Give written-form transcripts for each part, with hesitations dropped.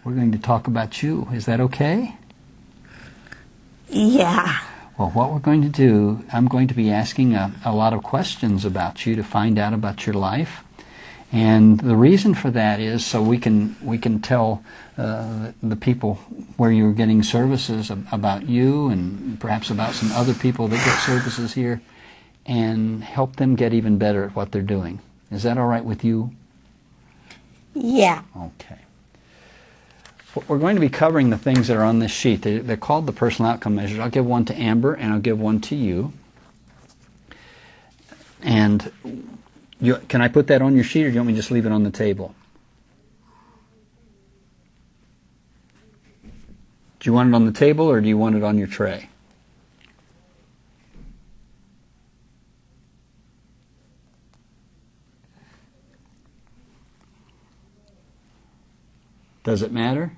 We're going to talk about you. Is that okay? Yeah. Well, what we're going to do, I'm going to be asking a lot of questions about you to find out about your life. And the reason for that is so we can tell the people where you're getting services about you and perhaps about some other people that get services here and help them get even better at what they're doing. Is that all right with you? Yeah. Okay. We're going to be covering the things that are on this sheet. They're called the personal outcome measures. I'll give one to Amber and I'll give one to you. And can I put that on your sheet or do you want me to just leave it on the table? Do you want it on the table or do you want it on your tray? Does it matter?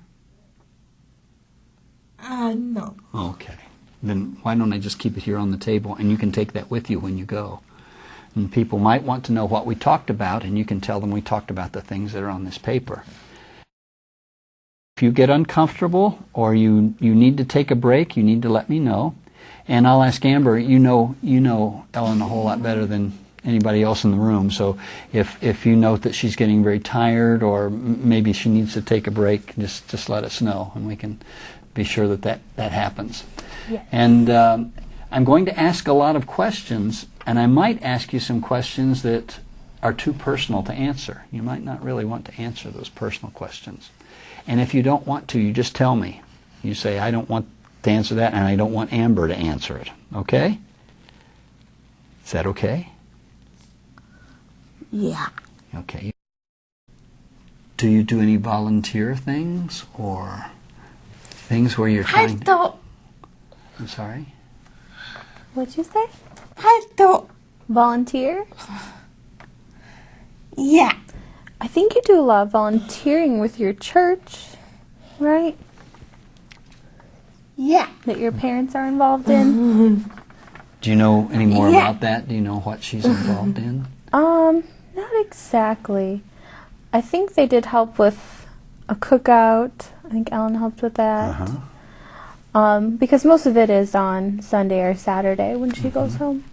No. Okay. Then why don't I just keep it here on the table and you can take that with you when you go. And people might want to know what we talked about and you can tell them we talked about the things that are on this paper. If you get uncomfortable or you need to take a break, you need to let me know. And I'll ask Amber, you know Ellen a whole lot better than anybody else in the room. So if you note that she's getting very tired or maybe she needs to take a break, just let us know and we can be sure that happens. Yes. And I'm going to ask a lot of questions, and I might ask you some questions that are too personal to answer. You might not really want to answer those personal questions. And if you don't want to, you just tell me. You say, I don't want to answer that, and I don't want Amber to answer it. Okay? Is that okay? Yeah. Okay. Do you do any volunteer things or things where you're trying to... I'm sorry? What'd you say? Volunteer? Yeah. I think you do a lot of volunteering with your church, right? Yeah. That your parents are involved in? Do you know any more about that? Do you know what she's involved in? Not exactly. I think they did help with a cookout. I think Ellen helped with that. Because most of it is on Sunday or Saturday when she goes home.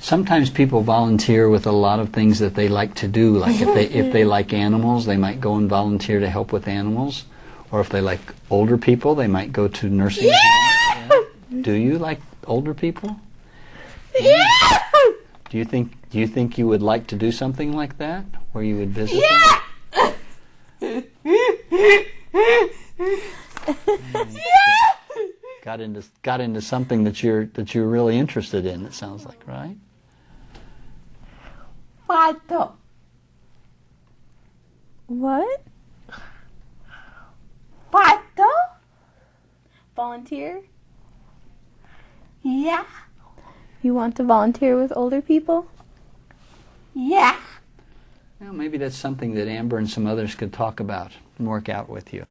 Sometimes people volunteer with a lot of things that they like to do. Like if they like animals, they might go and volunteer to help with animals. Or if they like older people, they might go to nursing homes. Yeah. Do you like older people? Yeah. Do you think you would like to do something like that, where you would visit them? Got into something that you're really interested in. It sounds like, right? What? Volunteer? Yeah. You want to volunteer with older people? Yeah. Well, maybe that's something that Amber and some others could talk about and work out with you.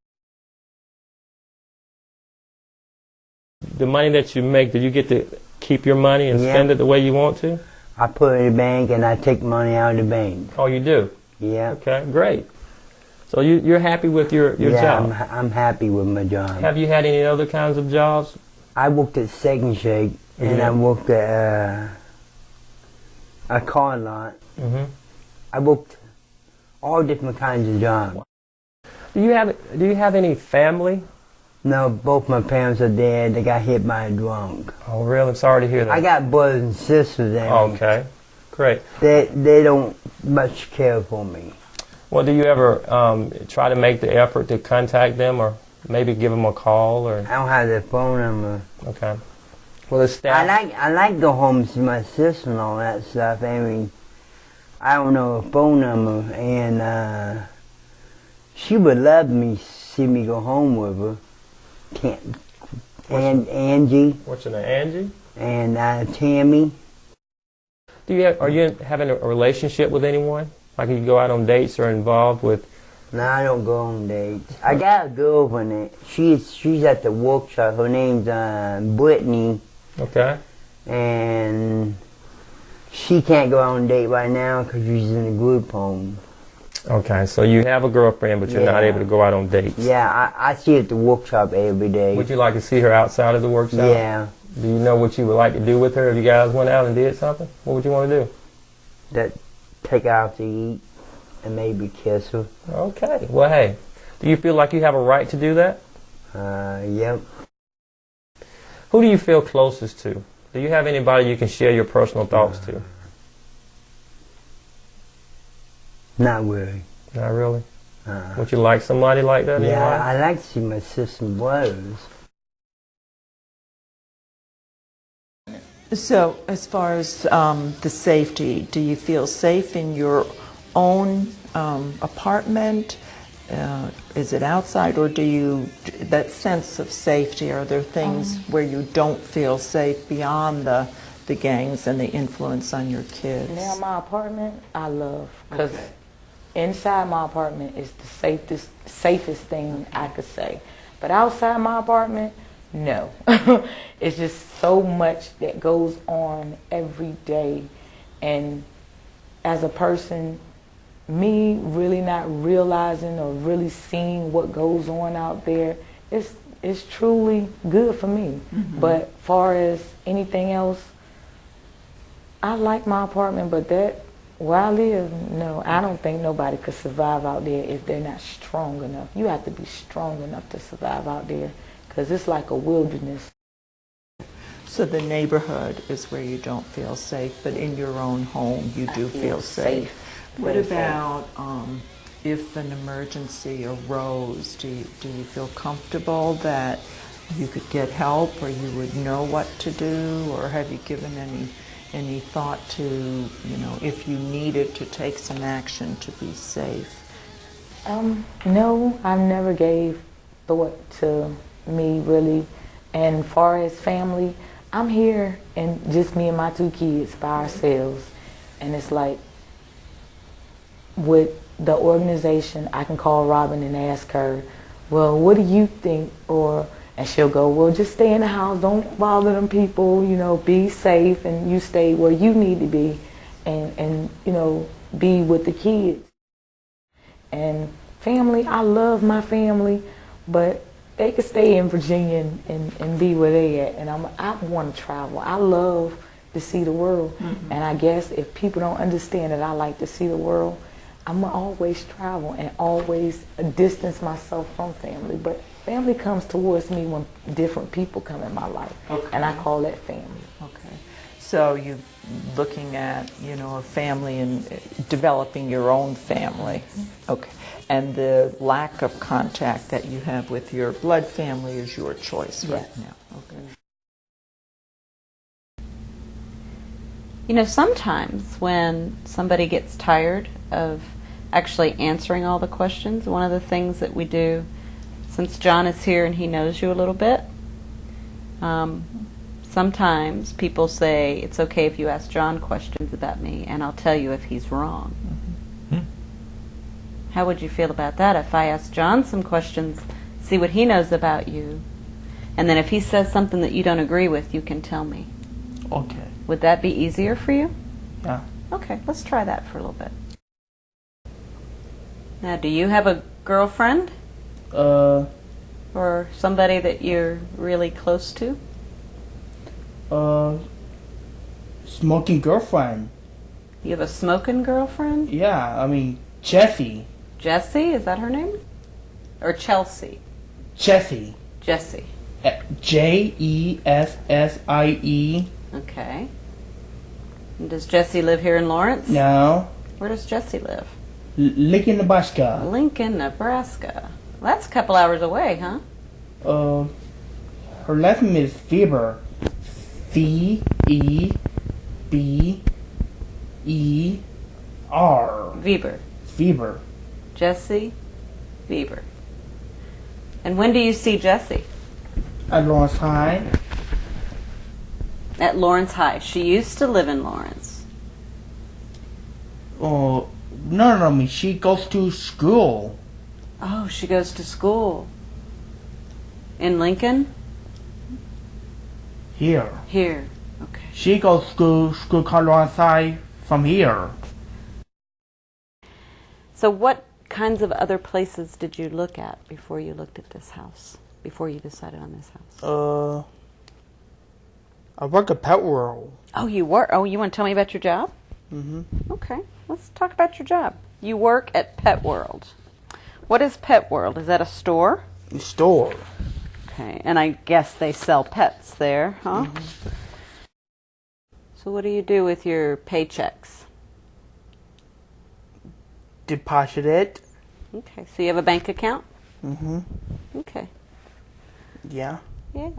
The money that you make, do you get to keep your money and spend it the way you want to? I put it in the bank and I take money out of the bank. Oh, you do? Yeah. Okay, great. So you're happy with your job? Yeah, I'm happy with my job. Have you had any other kinds of jobs? I worked at Second Shake and I worked at a car lot. I worked all different kinds of jobs. Do you have any family? No, both my parents are dead. They got hit by a drunk. Oh, really? I'm sorry to hear that. I got brothers and sisters there. Okay, great. They don't much care for me. Well, do you ever try to make the effort to contact them or maybe give them a call? Or? I don't have their phone number. Okay. Well, the staff... I like go home to see my sister and all that stuff. I mean, I don't know her phone number, and she would love me see me go home with her. Angie. What's her name? Angie? And Tammy. Are you having a relationship with anyone? Like you go out on dates or involved with? No, I don't go on dates. I got a girlfriend. She's at the workshop. Her name's Brittany. Okay. And she can't go on a date right now because she's in a group home. Okay, so you have a girlfriend, but you're not Yeah. able to go out on dates. Yeah, I see her at the workshop every day. Would you like to see her outside of the workshop? Yeah, Do you know what you would like to do with her if you guys went out and did something? What would you want to do? that take her out to eat and maybe kiss her. Okay. Well, hey, do you feel like you have a right to do that? Yep. Who do you feel closest to? Do you have anybody you can share your personal thoughts to? Not really. Not really. Would you like somebody like that in your Yeah, life? I like to see my sister and brothers. So, as far as the safety, do you feel safe in your own apartment? Is it outside, or do you, that sense of safety, are there things where you don't feel safe beyond the gangs and the influence on your kids? Now my apartment, I love, because inside my apartment is the safest thing I could say. But outside my apartment, no. It's just so much that goes on every day, and as a person, me really not realizing or really seeing what goes on out there, it's truly good for me. But far as anything else, I like my apartment, but where I live, no, I don't think nobody could survive out there if they're not strong enough. You have to be strong enough to survive out there, because it's like a wilderness. So the neighborhood is where you don't feel safe, but in your own home you do feel safe. What Very safe. about if an emergency arose? Do you feel comfortable that you could get help, or you would know what to do, or have you given any thought to, you know, if you needed to take some action to be safe? No, I never gave thought to me really. And far as family, I'm here and just me and my 2 kids by ourselves. And it's like, with the organization, I can call Robin and ask her, well, what do you think? And she'll go, well, just stay in the house, don't bother them people, you know, be safe, and you stay where you need to be, and you know, be with the kids. And family, I love my family, but they could stay in Virginia and be where they at. And I want to travel. I love to see the world. And I guess if people don't understand that I like to see the world, I'm going to always travel and always distance myself from family. But family comes towards me when different people come in my life. And I call that family. Okay. So you're looking at, you know, a family and developing your own family. Okay. And the lack of contact that you have with your blood family is your choice right now. Okay. You know, sometimes when somebody gets tired of actually answering all the questions, one of the things that we do, since John is here and he knows you a little bit, sometimes people say, it's okay if you ask John questions about me, and I'll tell you if he's wrong. How would you feel about that if I asked John some questions, see what he knows about you, and then if he says something that you don't agree with, you can tell me? Okay. Would that be easier for you? Yeah. Okay, let's try that for a little bit. Now, do you have a girlfriend? Or somebody that you're really close to? Smoking girlfriend. You have a smoking girlfriend? Yeah, I mean, Jessie. Jessie, is that her name? Or Chelsea? Jessie. Jessie. Jessie. Okay. And does Jessie live here in Lawrence? No. Where does Jessie live? Lincoln, Nebraska. Lincoln, Nebraska. Well, that's a couple hours away, huh? Her last name is Feber. Feber. Weber. Feber. Jessie Weber. And when do you see Jessie? At Lawrence High. At Lawrence High. She used to live in Lawrence. No, I mean, she goes to school. Oh, she goes to school. In Lincoln? Here. Here. Okay. She goes to school called Lawrence High from here. So what kinds of other places did you look at before you looked at this house? Before you decided on this house? I work at Pet World. Oh, you work. Oh, you want to tell me about your job? Okay, let's talk about your job. You work at Pet World. What is Pet World? Is that a store? The store. Okay, and I guess they sell pets there, huh? So what do you do with your paychecks? Deposit it. Okay, so you have a bank account? Okay, Yeah. yeah.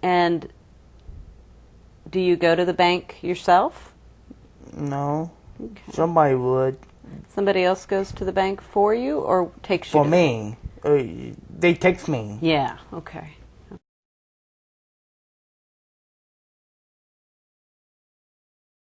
And do you go to the bank yourself? No. Okay. Somebody would. Somebody else goes to the bank for you or takes you For to me. They text me. Yeah, okay.